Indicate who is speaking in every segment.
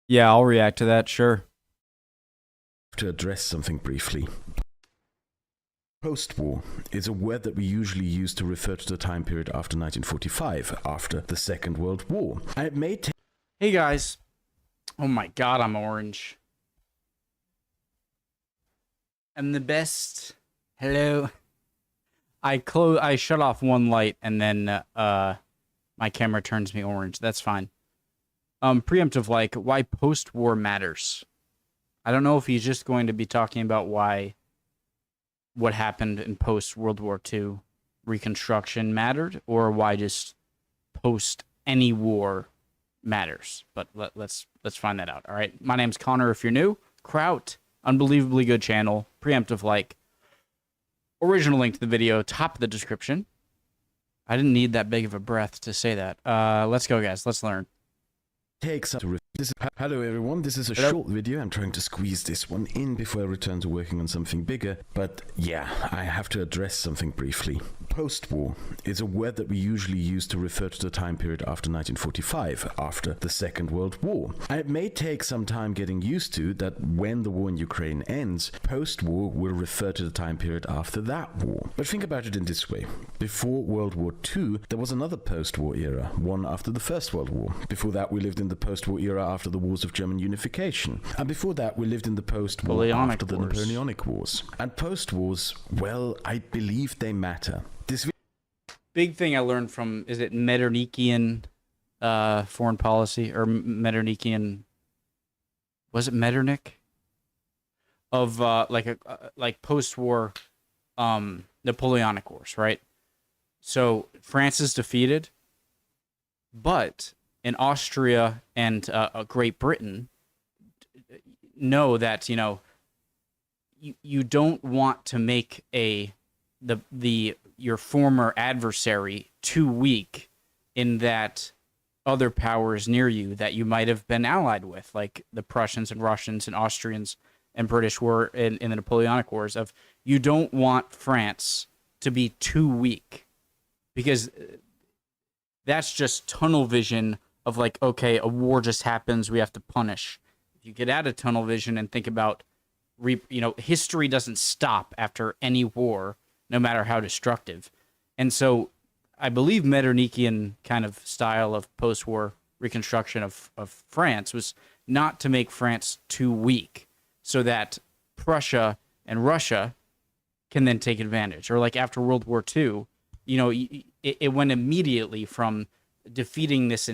Speaker 1: Yeah, I'll react to that, sure.
Speaker 2: To address something briefly. Post-war is a word that we usually use to refer to the time period after 1945, after the Second World War. And it may take...
Speaker 1: Hey guys. Oh my god, I'm orange. I'm the best. Hello. I shut off one light and then my camera turns me orange. That's fine. Preemptive like why post-war matters. I don't know if he's just going to be talking about what happened in post-World War II Reconstruction mattered, or why just post any war matters. But let's find that out. All right. My name's Connor. If you're new, Kraut, unbelievably good channel. Preemptive like. Original link to the video, top of the description. I didn't need that big of a breath to say that. Let's go, guys. Let's learn.
Speaker 2: Hello everyone, this is a short video. I'm trying to squeeze this one in before I return to working on something bigger. But yeah, I have to address something briefly. Post-war is a word that we usually use to refer to the time period after 1945, after the Second World War. And it may take some time getting used to that when the war in Ukraine ends, post-war will refer to the time period after that war. But think about it in this way. Before World War II, there was another post-war era, one after the First World War. Before that, we lived in the post-war era after the wars of German unification. And before that, we lived in the post-war after the Napoleonic Wars. And post-wars, well, I believe they matter. This
Speaker 1: big thing I learned from, is it Metternichian foreign policy, or Metternichian, was it Metternich? Of like post-war Napoleonic Wars, right? So France is defeated, but in Austria and Great Britain know that, you know, you don't want to make your former adversary too weak in that other powers near you that you might have been allied with, like the Prussians and Russians and Austrians and British were in the Napoleonic Wars. Of you don't want France to be too weak, because that's just tunnel vision of like, okay, a war just happens, we have to punish. If you get out of tunnel vision and think about, history doesn't stop after any war, no matter how destructive. And so I believe Metternichian kind of style of post-war reconstruction of France was not to make France too weak so that Prussia and Russia can then take advantage. Or like after World War II, it went immediately from defeating this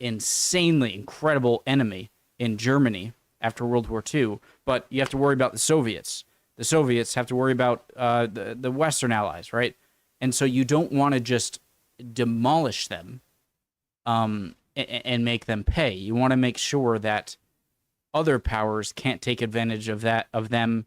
Speaker 1: insanely incredible enemy in Germany after World War II, but you have to worry about the Soviets. The Soviets have to worry about the Western allies, right? And so you don't want to just demolish them and make them pay. You want to make sure that other powers can't take advantage of them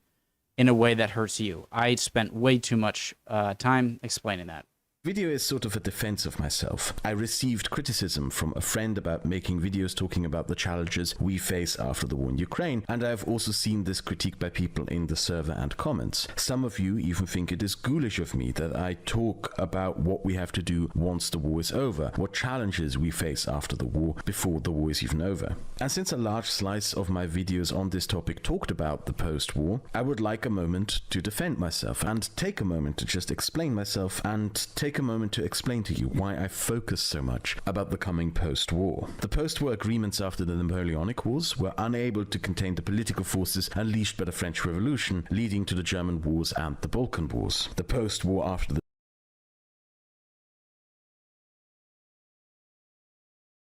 Speaker 1: in a way that hurts you. I spent way too much time explaining that.
Speaker 2: Video is sort of a defense of myself. I received criticism from a friend about making videos talking about the challenges we face after the war in Ukraine, and I have also seen this critique by people in the server and comments. Some of you even think it is ghoulish of me that I talk about what we have to do once the war is over, what challenges we face after the war, before the war is even over. And since a large slice of my videos on this topic talked about the post-war, I would like a moment to defend myself and take a moment to just explain myself and take a moment to explain to you why I focus so much about the coming post-war. The post-war agreements after the Napoleonic Wars were unable to contain the political forces unleashed by the French Revolution, leading to the German Wars and the Balkan Wars. The post-war after the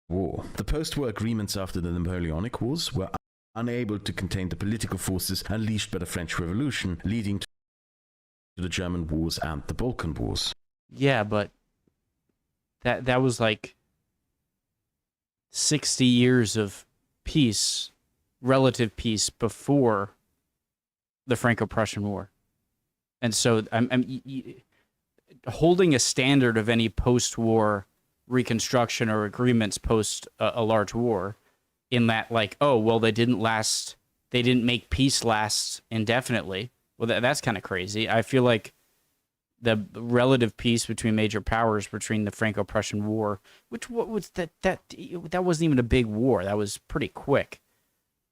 Speaker 2: war. The post-war agreements after the Napoleonic Wars were unable to contain the political forces unleashed by the French Revolution, leading to the German Wars and the Balkan Wars.
Speaker 1: Yeah, but that was like 60 years of peace, relative peace, before the Franco-Prussian War. And so I'm holding a standard of any post-war reconstruction or agreements post a large war in that, like, oh, well, they didn't make peace last indefinitely. Well, that's kind of crazy. I feel like the relative peace between major powers between the Franco-Prussian War, which what was that wasn't even a big war. That was pretty quick.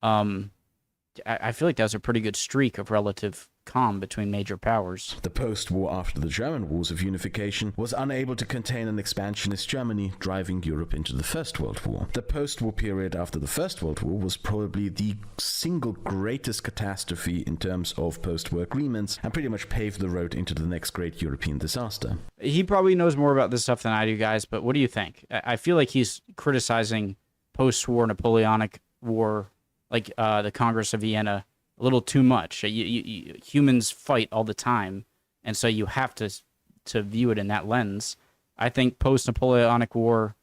Speaker 1: I feel like that was a pretty good streak of relative calm between major powers.
Speaker 2: The post-war after the German wars of unification was unable to contain an expansionist Germany, driving Europe into the First World War. The post-war period after the First World War was probably the single greatest catastrophe in terms of post-war agreements, and pretty much paved the road into the next great European disaster.
Speaker 1: He probably knows more about this stuff than I do, guys, but what do you think? I feel like he's criticizing post-war Napoleonic War, like the Congress of Vienna, a little too much. Humans fight all the time, and so you have to view it in that lens. I think post-Napoleonic War,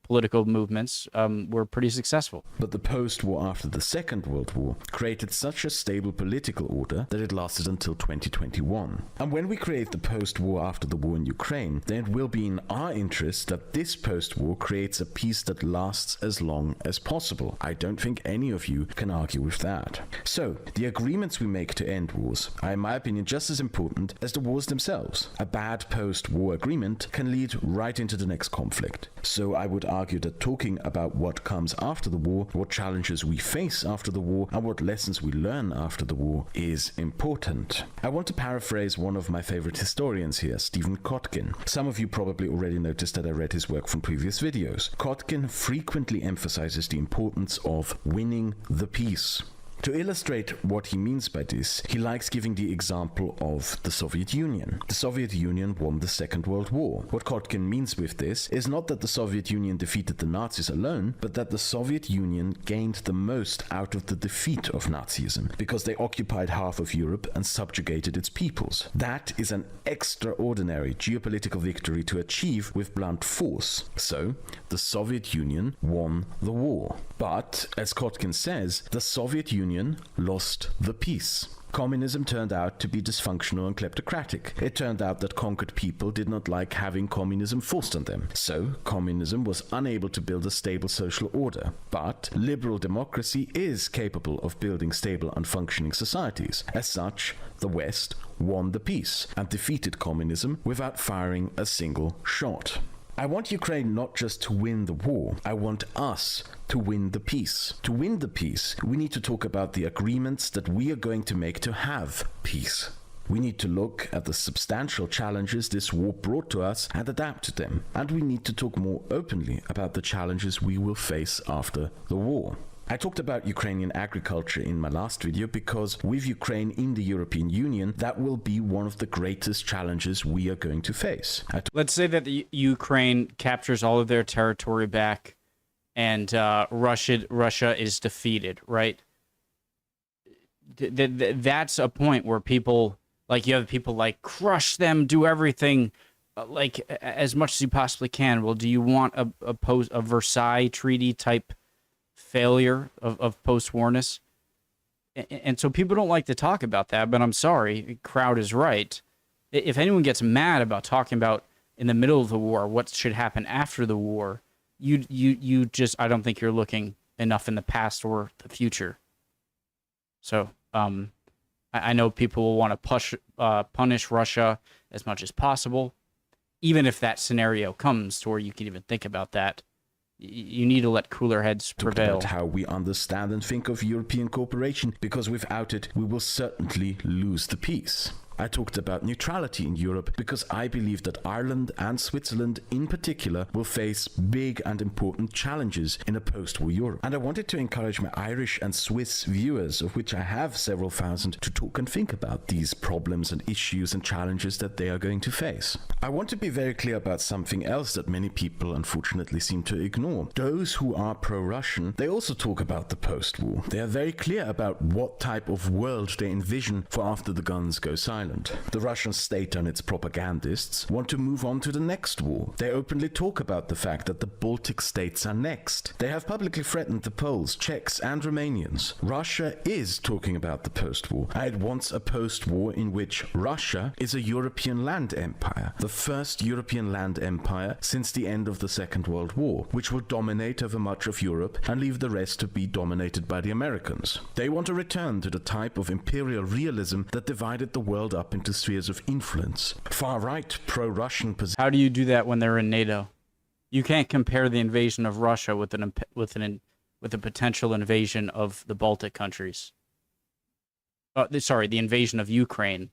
Speaker 1: political movements were pretty successful.
Speaker 2: But the post-war after the Second World War created such a stable political order that it lasted until 2021. And when we create the post-war after the war in Ukraine, then it will be in our interest that this post-war creates a peace that lasts as long as possible. I don't think any of you can argue with that. So, the agreements we make to end wars are, in my opinion, just as important as the wars themselves. A bad post-war agreement can lead right into the next conflict. So I would argue that talking about what comes after the war, what challenges we face after the war, and what lessons we learn after the war is important. I want to paraphrase one of my favorite historians here, Stephen Kotkin. Some of you probably already noticed that I read his work from previous videos. Kotkin frequently emphasizes the importance of winning the peace. To illustrate what he means by this, he likes giving the example of the Soviet Union. The Soviet Union won the Second World War. What Kotkin means with this is not that the Soviet Union defeated the Nazis alone, but that the Soviet Union gained the most out of the defeat of Nazism, because they occupied half of Europe and subjugated its peoples. That is an extraordinary geopolitical victory to achieve with blunt force. So, the Soviet Union won the war. But, as Kotkin says, the Soviet Union lost the peace. Communism turned out to be dysfunctional and kleptocratic. It turned out that conquered people did not like having communism forced on them. So, communism was unable to build a stable social order. But liberal democracy is capable of building stable and functioning societies. As such, the West won the peace and defeated communism without firing a single shot. I want Ukraine not just to win the war, I want us to win the peace. To win the peace, we need to talk about the agreements that we are going to make to have peace. We need to look at the substantial challenges this war brought to us and adapt to them. And we need to talk more openly about the challenges we will face after the war. I talked about Ukrainian agriculture in my last video because with Ukraine in the European Union, that will be one of the greatest challenges we are going to face.
Speaker 1: Let's say that the Ukraine captures all of their territory back and Russia is defeated, right? That's a point where people, like you have people like crush them, do everything like as much as you possibly can. Well, do you want a Versailles Treaty type failure of post-warness? And so people don't like to talk about that, but I'm sorry, crowd is right. If anyone gets mad about talking about in the middle of the war what should happen after the war, you just, I don't think you're looking enough in the past or the future. So I know people will want to punish Russia as much as possible, even if that scenario comes to where you can even think about that. You need to let cooler heads prevail.
Speaker 2: About how we understand and think of European cooperation, because without it, we will certainly lose the peace. I talked about neutrality in Europe because I believe that Ireland and Switzerland in particular will face big and important challenges in a post-war Europe. And I wanted to encourage my Irish and Swiss viewers, of which I have several thousand, to talk and think about these problems and issues and challenges that they are going to face. I want to be very clear about something else that many people unfortunately seem to ignore. Those who are pro-Russian, they also talk about the post-war. They are very clear about what type of world they envision for after the guns go silent. The Russian state and its propagandists want to move on to the next war. They openly talk about the fact that the Baltic states are next. They have publicly threatened the Poles, Czechs and Romanians. Russia is talking about the post-war. And it wants a post-war in which Russia is a European land empire. The first European land empire since the end of the Second World War, which will dominate over much of Europe and leave the rest to be dominated by the Americans. They want to return to the type of imperial realism that divided the world up into spheres of influence. Far-right, pro-Russian position.
Speaker 1: How do you do that when they're in NATO? You can't compare the invasion of Russia with an with a potential invasion of the Baltic countries. The invasion of Ukraine,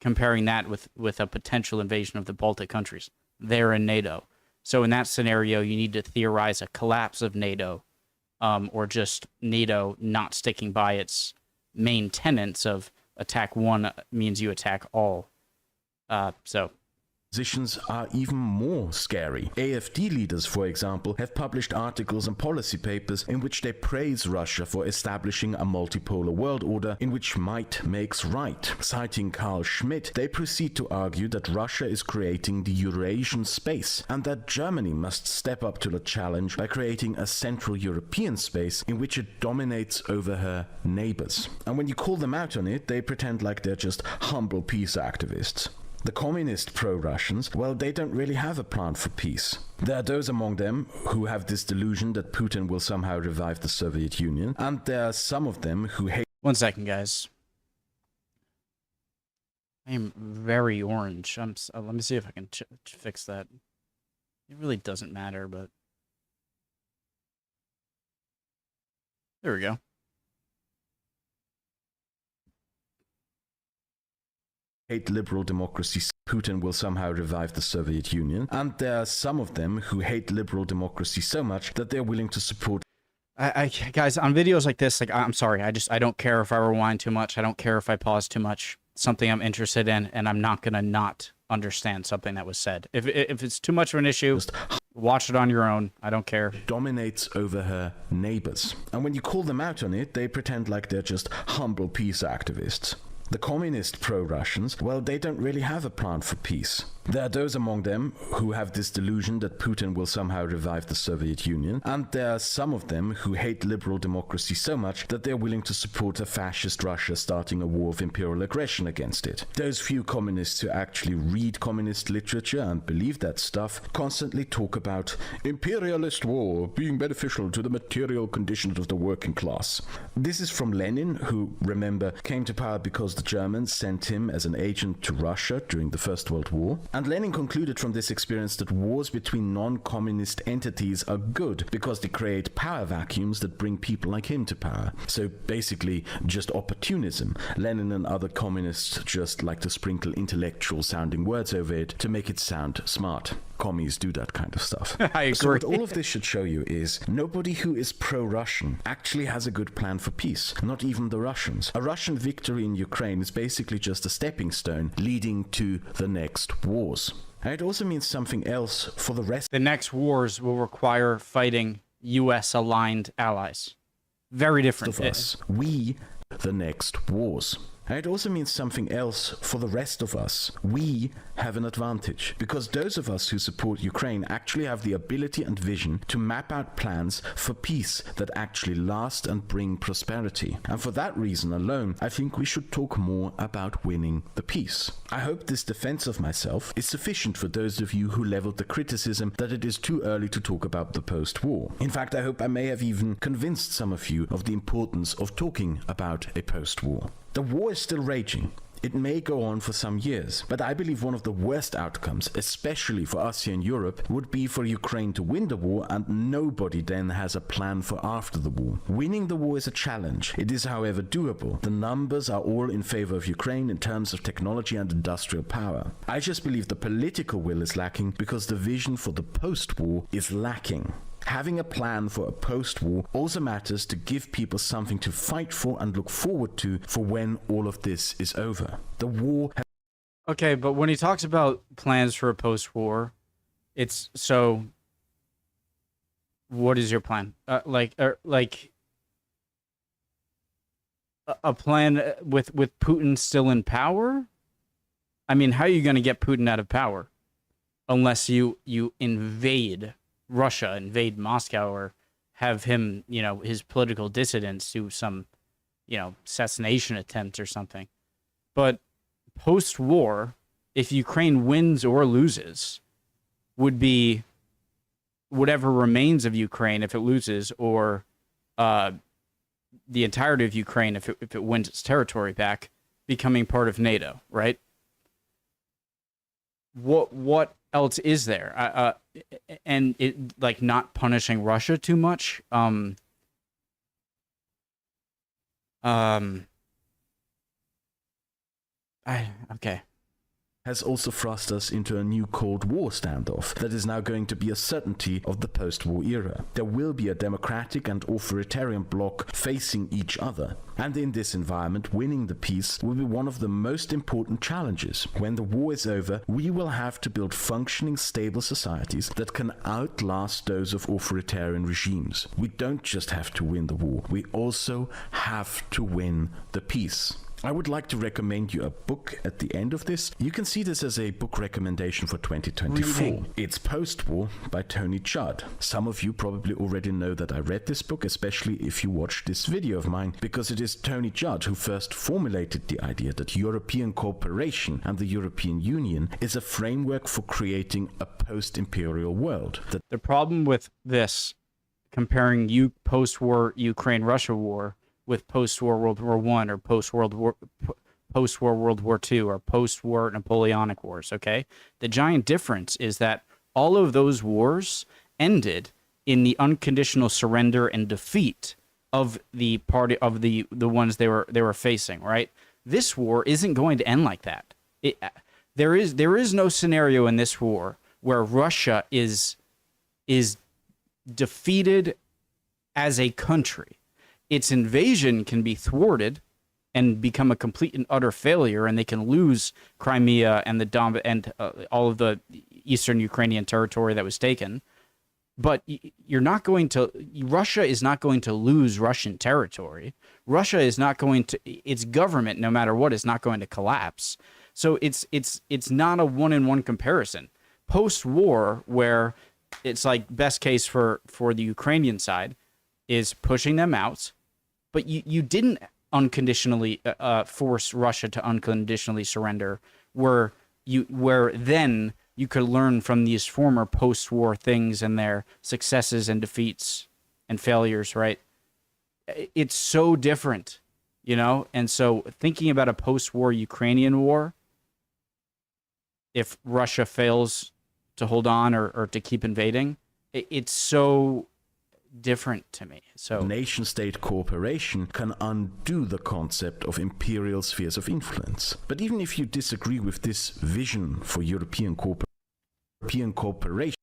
Speaker 1: comparing that with a potential invasion of the Baltic countries. They're in NATO. So in that scenario, you need to theorize a collapse of NATO, or just NATO not sticking by its main tenets of attack one means you attack all.
Speaker 2: Positions are even more scary. AfD leaders, for example, have published articles and policy papers in which they praise Russia for establishing a multipolar world order in which might makes right. Citing Carl Schmitt, they proceed to argue that Russia is creating the Eurasian space and that Germany must step up to the challenge by creating a Central European space in which it dominates over her neighbors. And when you call them out on it, they pretend like they're just humble peace activists. The communist pro-Russians, well, they don't really have a plan for peace. There are those among them who have this delusion that Putin will somehow revive the Soviet Union, and there are some of them who hate...
Speaker 1: 1 second, guys. I am very orange. Let me see if I can fix that. It really doesn't matter, but... There we go.
Speaker 2: hate liberal democracy. Putin will somehow revive the Soviet Union, and there are some of them who hate liberal democracy so much that they're willing to support...
Speaker 1: Guys, on videos like this, like, I'm sorry, I don't care if I rewind too much. I don't care if I pause too much. Something I'm interested in, and I'm not gonna not understand something that was said. If it's too much of an issue, watch it on your own. I don't care.
Speaker 2: Dominates over her neighbors. And when you call them out on it, they pretend like they're just humble peace activists. The communist pro-Russians, well, they don't really have a plan for peace. There are those among them who have this delusion that Putin will somehow revive the Soviet Union, and there are some of them who hate liberal democracy so much that they're willing to support a fascist Russia starting a war of imperial aggression against it. Those few communists who actually read communist literature and believe that stuff constantly talk about imperialist war being beneficial to the material conditions of the working class. This is from Lenin, who, remember, came to power because the Germans sent him as an agent to Russia during the First World War. And Lenin concluded from this experience that wars between non-communist entities are good because they create power vacuums that bring people like him to power. So basically, just opportunism. Lenin and other communists just like to sprinkle intellectual-sounding words over it to make it sound smart. Commies do that kind of stuff.
Speaker 1: I agree.
Speaker 2: So what all of this should show you is nobody who is pro-Russian actually has a good plan for peace. Not even the Russians. A Russian victory in Ukraine is basically just a stepping stone leading to the next wars. And it also means something else for the rest.
Speaker 1: The next wars will require fighting US-aligned allies. Very different.
Speaker 2: Of us. We, the next wars. And it also means something else for the rest of us. We have an advantage because those of us who support Ukraine actually have the ability and vision to map out plans for peace that actually last and bring prosperity. And for that reason alone, I think we should talk more about winning the peace. I hope this defense of myself is sufficient for those of you who leveled the criticism that it is too early to talk about the post-war. In fact, I hope I may have even convinced some of you of the importance of talking about a post-war. The war is still raging. It may go on for some years, but I believe one of the worst outcomes, especially for us here in Europe, would be for Ukraine to win the war and nobody then has a plan for after the war. Winning the war is a challenge. It is, however, doable. The numbers are all in favor of Ukraine in terms of technology and industrial power. I just believe the political will is lacking because the vision for the post-war is lacking. Having a plan for a post-war also matters to give people something to fight for and look forward to for when all of this is over. The war...
Speaker 1: Okay, but when he talks about plans for a post-war, it's so... What is your plan? A plan with Putin still in power? I mean, how are you going to get Putin out of power? Unless you invade Russia, invade Moscow, or have him, his political dissidents do some, assassination attempt or something. But post-war, if Ukraine wins or loses, would be whatever remains of Ukraine if it loses, or the entirety of Ukraine if it wins its territory back, becoming part of NATO, right? What else is there? And it, like, not punishing Russia too much. Okay.
Speaker 2: Has also thrust us into a new Cold War standoff that is now going to be a certainty of the post-war era. There will be a democratic and authoritarian bloc facing each other, and in this environment, winning the peace will be one of the most important challenges. When the war is over, we will have to build functioning, stable societies that can outlast those of authoritarian regimes. We don't just have to win the war, we also have to win the peace. I would like to recommend you a book at the end of this. You can see this as a book recommendation for 2024.
Speaker 1: Reading.
Speaker 2: It's Postwar by Tony Judd. Some of you probably already know that I read this book, especially if you watched this video of mine, because it is Tony Judd who first formulated the idea that European cooperation and the European Union is a framework for creating a post-imperial world.
Speaker 1: The problem with this, comparing post-war Ukraine-Russia war with post-war World War I or post-war World War II or post-war Napoleonic Wars, okay? The giant difference is that all of those wars ended in the unconditional surrender and defeat of the party of the ones they were facing, right? This war isn't going to end like that. There is no scenario in this war where Russia is defeated as a country. Its invasion can be thwarted and become a complete and utter failure, and they can lose Crimea and all of the eastern Ukrainian territory that was taken. But Russia is not going to lose Russian territory. Russia is not going to, its government, no matter what, is not going to collapse. So it's not a one-in-one comparison. Post-war, where it's like best case for the Ukrainian side, is pushing them out. But you didn't unconditionally force Russia to unconditionally surrender, where then you could learn from these former post-war things and their successes and defeats and failures, right? It's so different, you know? And so thinking about a post-war Ukrainian war, if Russia fails to hold on or to keep invading, it's so different to me. So
Speaker 2: nation-state cooperation can undo the concept of imperial spheres of influence. But even if you disagree with this vision for European cooperation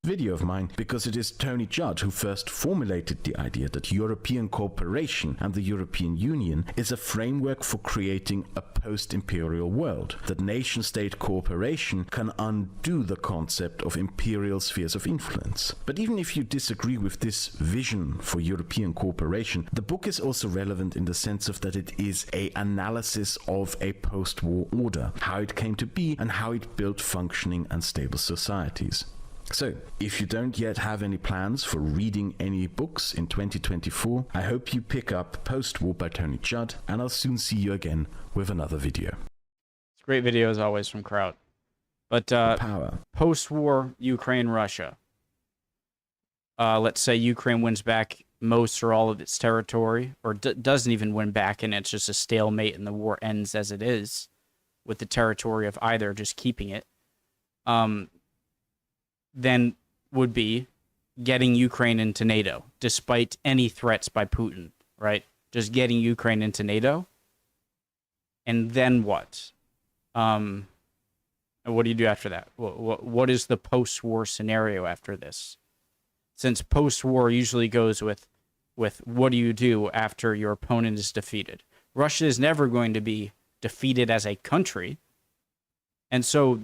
Speaker 2: video of mine, because it is Tony Judd who first formulated the idea that European cooperation and the European Union is a framework for creating a post-imperial world. That nation-state cooperation can undo the concept of imperial spheres of influence. But even if you disagree with this vision for European cooperation, the book is also relevant in the sense of that it is an analysis of a post-war order, how it came to be and how it built functioning and stable societies. So, if you don't yet have any plans for reading any books in 2024, I hope you pick up Post-War by Tony Judd, and I'll soon see you again with another video.
Speaker 1: It's a great video as always from Kraut. But
Speaker 2: Power.
Speaker 1: Post-war Ukraine-Russia. Let's say Ukraine wins back most or all of its territory, or doesn't even win back, and it's just a stalemate and the war ends as it is, with the territory of either just keeping it. Then would be getting Ukraine into NATO, despite any threats by Putin, right? Just getting Ukraine into NATO. And then what? What do you do after that? What is the post-war scenario after this? Since post-war usually goes with what do you do after your opponent is defeated? Russia is never going to be defeated as a country. And so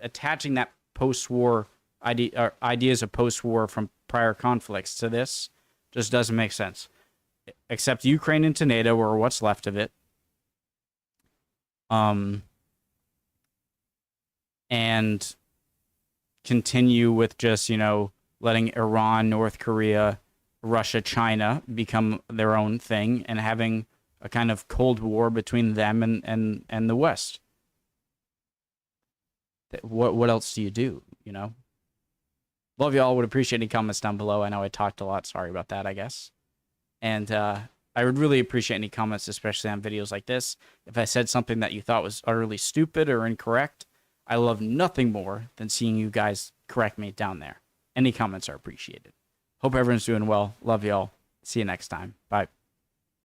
Speaker 1: attaching that post-war ideas of post-war from prior conflicts to this just doesn't make sense. Except Ukraine into NATO, or what's left of it. And continue with just, letting Iran, North Korea, Russia, China become their own thing, and having a kind of Cold War between them and the West. What else do you do, Love y'all. Would appreciate any comments down below. I know I talked a lot. Sorry about that, I guess. And I would really appreciate any comments, especially on videos like this. If I said something that you thought was utterly stupid or incorrect, I love nothing more than seeing you guys correct me down there. Any comments are appreciated. Hope everyone's doing well. Love y'all. See you next time. Bye.